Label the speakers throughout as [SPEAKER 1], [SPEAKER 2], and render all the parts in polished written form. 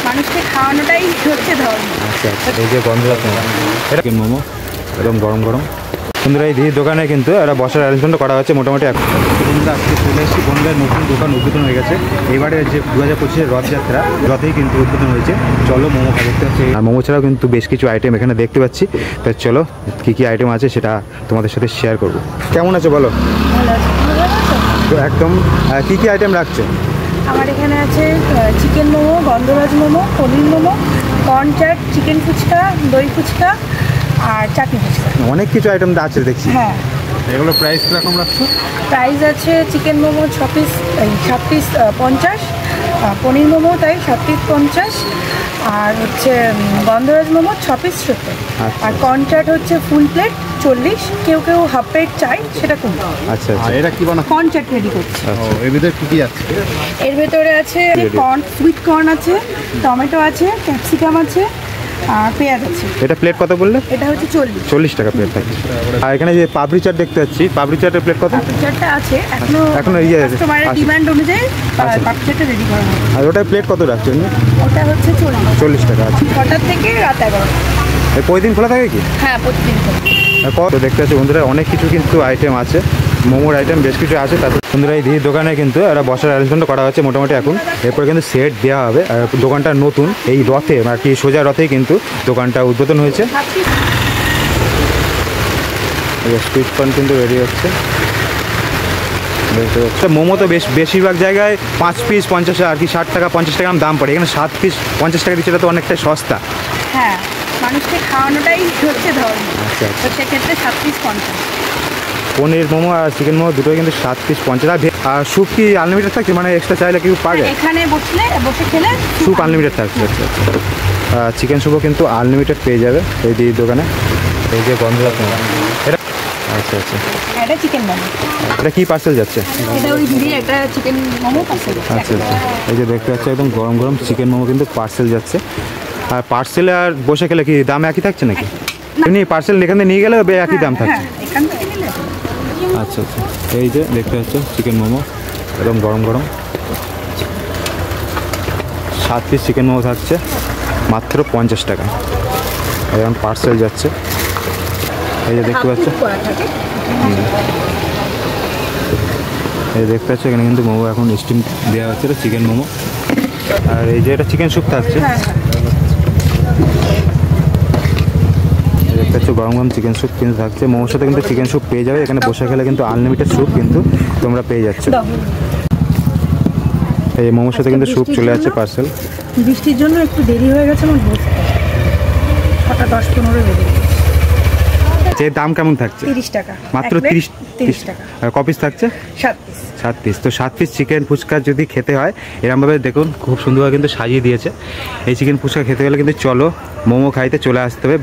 [SPEAKER 1] মানুষকে খাওয়ানোটাই হচ্ছে ধর্ম।
[SPEAKER 2] আচ্ছা আচ্ছা, এই যে গন্ধরাজ মোমো, এটা কি মোমো একদম গরম গরম। বন্ধুরা এই দোকানে কিন্তু একটা বসার অ্যারেঞ্জমেন্ট করা হচ্ছে মোটামুটি। বন্ধুরা আজকে চলে এসেছি বন্ধুদের নতুন দোকান উদ্বোধন হয়ে গেছে। এবারে যে 2025-এর রথযাত্রা রথেই কিন্তু উদ্বোধন হয়েছে। চলো মোমো খাওয়া দেখতে পাচ্ছি, আর মোমো ছাড়াও কিন্তু বেশ কিছু আইটেম এখানে দেখতে পাচ্ছি। তাই চলো কী কী আইটেম আছে সেটা তোমাদের সাথে শেয়ার করবো। কেমন আছো বলো? তো একদম কী কী আইটেম রাখছে?
[SPEAKER 1] আমার এখানে আছে চিকেন মোমো, গন্ধরাজ মোমো, পনির মোমো, কর্ন চাট, চিকেন ফুচকা, দই ফুচকা আর চাটনি ফুচকা।
[SPEAKER 2] অনেক কিছু আইটেম আছে দেখছি।
[SPEAKER 1] হ্যাঁ,
[SPEAKER 2] এগুলো প্রাইস কীরকম রাখছো?
[SPEAKER 1] প্রাইস আছে চিকেন মোমো 6 পিস 7 পিস 50, পনির মোমো তাই 7 পিস 50, আর হচ্ছে গন্ধরাজ মোমো 6 পিস 70, আর কর্ন চাট হচ্ছে ফুল প্লেট 40, কেউ কেউ হাফ প্লেট চাই সেটা কম।
[SPEAKER 2] আচ্ছা আচ্ছা, এটা কি বানাচ্ছো?
[SPEAKER 1] কর্ন চাট রেডি করছি।
[SPEAKER 2] এর ভিতরে কী কী আছে?
[SPEAKER 1] এর ভেতরে আছে কর্ন, সুইট কর্ন আছে, টমেটো আছে, ক্যাপসিকাম আছে আর পেঁয়াজ আছে।
[SPEAKER 2] এটা প্লেট কত বললে?
[SPEAKER 1] এটা হচ্ছে 40
[SPEAKER 2] টাকা প্লেট থাকে। আর এখানে যে পাপড়ি চাট দেখতে পাচ্ছি, পাপড়ি চাটের প্লেট কত?
[SPEAKER 1] পাপড়ি চাটটা আছে এখনো কাস্টমারের
[SPEAKER 2] আছে।
[SPEAKER 1] ডিমান্ড অনুযায়ী পাপড়ি চাটটা রেডি করা হবে।
[SPEAKER 2] আর ওটার প্লেট কত রাখছেন?
[SPEAKER 1] ওটা হচ্ছে
[SPEAKER 2] 40 টাকা আছে।
[SPEAKER 1] 6টা থেকে রাত 11টা।
[SPEAKER 2] প্রতিদিন খোলা থাকে কি?
[SPEAKER 1] হ্যাঁ, প্রতিদিন খোলা।
[SPEAKER 2] তো দেখতে পাচ্ছি বন্ধুরা অনেক কিছু কিন্তু আইটেম আছে, মোমোর আইটেম বেশ কিছু আছে। তারপর বন্ধুরা এই দোকানে কিন্তু একটা বসার অ্যারেঞ্জমেন্ট করা হচ্ছে মোটামুটি এখন। এরপর কিন্তু সেট দেওয়া হবে। আর দোকানটা নতুন, এই রথে আর কি সোজা রথেই কিন্তু দোকানটা উদ্বোধন হয়েছে। স্ট্রিট কর্ন কিন্তু রেডি হচ্ছে। মোমো তো বেশিরভাগ জায়গায় 5 পিস 50 আর কি 60 টাকা 50 টাকা দাম পড়ে, এখানে 7 পিস 50 টাকা দিচ্ছে, এটা তো অনেকটাই সস্তা।
[SPEAKER 1] হ্যাঁ, মানুষকে খাওয়ানোটাই হচ্ছে ধর্ম।
[SPEAKER 2] আচ্ছা
[SPEAKER 1] তো সেক্ষেত্রে 7 পিস 50।
[SPEAKER 2] পনির মোমো আর চিকেন মোমো দুটোই কিন্তু 7 পিস 50। আর স্যুপ কি আনলিমিটেড থাকছে, মানে এক্সট্রা চাইলে কেউ পাবে?
[SPEAKER 1] এখানে বসে খেলে
[SPEAKER 2] স্যুপ আনলিমিটেড থাকছে। আচ্ছা আচ্ছা, চিকেন স্যুপও কিন্তু আনলিমিটেড পেয়ে যাবে এই দোকানে। এই যে গন্ধরাজ মোমো, এটা আচ্ছা আচ্ছা,
[SPEAKER 1] এটা চিকেন মোমো।
[SPEAKER 2] এটা কি পার্সেল যাচ্ছে?
[SPEAKER 1] এটা ওই দিদি একটা চিকেন মোমো পার্সেল।
[SPEAKER 2] আচ্ছা আচ্ছা, এই যে দেখতে পাচ্ছি একদম গরম গরম চিকেন মোমো কিন্তু পার্সেল যাচ্ছে। আর পার্সেলে আর বসে খেলে কি দাম একই থাকছে নাকি? এমনি পার্সেল এখানে নিয়ে গেলে একই দাম থাকছে?
[SPEAKER 1] এখান থেকে নিলে।
[SPEAKER 2] আচ্ছা আচ্ছা, এই যে দেখতে পাচ্ছ চিকেন মোমো একদম গরম গরম 7 পিস চিকেন মোমো থাকছে মাত্র 50 টাকা। এখন পার্সেল যাচ্ছে, এই যে দেখতে পাচ্ছ। এই দেখতে পাচ্ছ এখানে কিন্তু মোমো এখন স্টিম দেওয়া হচ্ছে, এটা চিকেন মোমো। আর এই যে এটা চিকেন স্যুপ থাকছে, দেখতে পাচ্ছ গরম গরম চিকেন স্যুপ কিন্তু থাকছে। মোমোর সাথে কিন্তু চিকেন স্যুপ পেয়ে যাবে, এখানে বসে খেলে কিন্তু আনলিমিটেড স্যুপ কিন্তু তোমরা পেয়ে যাচ্ছ। এই মোমোর সাথে কিন্তু স্যুপ চলে যাচ্ছে পার্সেল।
[SPEAKER 1] বৃষ্টির জন্য একটু দেরি হয়ে গেছে আমার বসতে, 6টা 10-15 বেজে গেছে।
[SPEAKER 2] এর দাম কেমন থাকছে?
[SPEAKER 1] 30 টাকা
[SPEAKER 2] মাত্র 30
[SPEAKER 1] টাকা।
[SPEAKER 2] আর কপিস থাকছে?
[SPEAKER 1] 7 পিস।
[SPEAKER 2] 7 পিস। তো 7 পিস চিকেন ফুচকা যদি খেতে হয় এরকমভাবে দেখুন খুব সুন্দরভাবে কিন্তু সাজিয়ে দিয়েছে। এই চিকেন ফুচকা খেতে গেলে কিন্তু চলো মোমো খাইতে চলে আসতে হবে।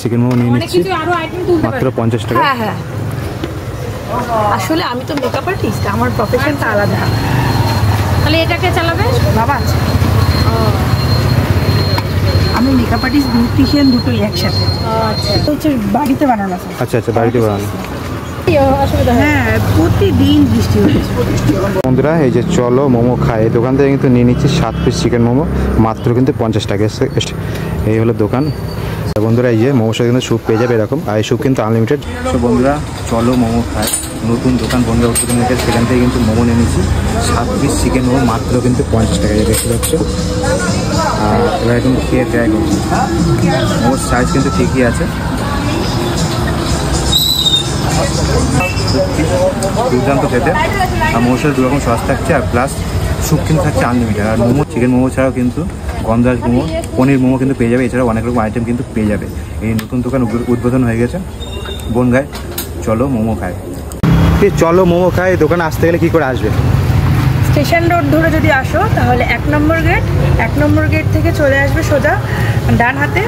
[SPEAKER 2] চিকেন মোমো নিয়ে নিচ্ছি মাত্র 50 টাকা।
[SPEAKER 1] হ্যাঁ হ্যাঁ, আসলে আমি তো মেকআপ আর্টিস্ট, আমার প্রফেশনটা আলাদা। তাহলে এটাকে চালাবে বাবা? আমি মেকআপ আর্টিস্ট, বিউটিশিয়ান দুটোই একসাথে। আচ্ছা, হচ্ছে বাড়িতে বানানো।
[SPEAKER 2] আচ্ছা আচ্ছা, বাড়িতে বানানো।
[SPEAKER 1] হ্যাঁ, প্রতিদিন বৃষ্টি হচ্ছে।
[SPEAKER 2] বন্ধুরা এই যে চলো মোমো খাই, এই দোকান থেকে কিন্তু নিয়ে নিচ্ছি 7 পিস চিকেন মোমো মাত্র কিন্তু 50 টাকা। এই হলো দোকান। বন্ধুরা এই যে মোমোর সাথে কিন্তু স্যুপ পেয়ে যাবে এরকম, আর এই স্যুপ কিন্তু আনলিমিটেড। তো বন্ধুরা চলো মোমো খাই, নতুন দোকান বন্ধুরা উদ্বোধন হয়েছে, সেখান থেকে কিন্তু মোমো নিয়ে নিচ্ছি 7 পিস চিকেন মোমো মাত্র কিন্তু 50 টাকা দেখতে পাচ্ছ। আর এবার কিন্তু খেয়ে ট্রাই করছি, মোমোর সাইজ কিন্তু ঠিকই আছে, দুর্দান্ত খেতে। আর মোমোর সাথে 2 রকম সস থাকছে, আর প্লাস স্যুপ কিন্তু থাকছে আনলিমিটেড। আর মোমো চিকেন মোমো ছাড়াও কিন্তু গন্ধরাজ মোমো, পনির মোমো কিন্তু পেয়ে যাবে, এছাড়াও অনেক রকম আইটেম কিন্তু পেয়ে যাবে। এই নতুন দোকান উদ্বোধন হয়ে গেছে বনগাঁয়। চলো মোমো খাই। চলো মোমো খাই, দোকানে আসতে গেলে কী করে আসবে?
[SPEAKER 1] স্টেশন রোড ধরে যদি আসো তাহলে 1 নম্বর গেট থেকে চলে আসবে সোজা ডান হাতে,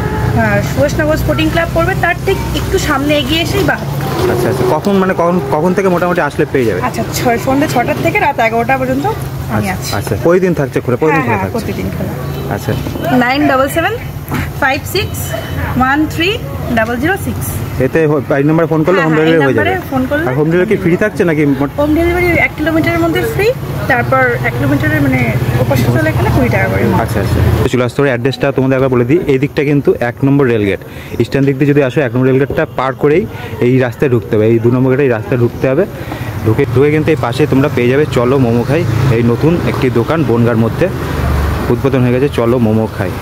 [SPEAKER 1] সুভাষনগর স্পোর্টিং ক্লাব পড়বে, তার ঠিক একটু সামনে এগিয়ে এসেই বা।
[SPEAKER 2] আচ্ছা আচ্ছা, কখন থেকে মোটামুটি আসলে পেয়ে যাবে?
[SPEAKER 1] আচ্ছা, সন্ধ্যে 6টা থেকে রাত 11টা পর্যন্ত আমি আছি।
[SPEAKER 2] আচ্ছা, প্রতিদিন থাকছে খোলা? প্রতিদিন খোলা থাকছে?
[SPEAKER 1] প্রতিদিন খোলা।
[SPEAKER 2] আচ্ছা,
[SPEAKER 1] 977 561306।
[SPEAKER 2] এতে এই নম্বরে ফোন করলে হোম ডেলিভারি হয়ে যাবে।
[SPEAKER 1] ফোন করলে
[SPEAKER 2] আর হোম ডেলিভারি কি ফ্রি থাকছে নাকি?
[SPEAKER 1] হোম ডেলিভারি 1 কিলোমিটারের মধ্যে ফ্রি, তারপর 1 কিলোমিটারের মানে ওপাশে চলে গেলে 20 টাকা করে।
[SPEAKER 2] আচ্ছা আচ্ছা, চলে আসতে হবে। অ্যাড্রেসটা তোমাদের একবার বলে দিই। এই দিকটা কিন্তু 1 নম্বর রেলগেট, ইস্টার্ন দিক দিয়ে যদি আসো 1 নম্বর রেলগেটটা পার করেই এই রাস্তায় ঢুকতে হবে, এই 2 নম্বর গেটে এই রাস্তায় ঢুকতে হবে। ঢুকে কিন্তু এই পাশে তোমরা পেয়ে যাবে চলো মোমো খাই, এই নতুন একটি দোকান বনগাঁর মধ্যে উদ্বোধন হয়ে গেছে, চলো মোমো খাই।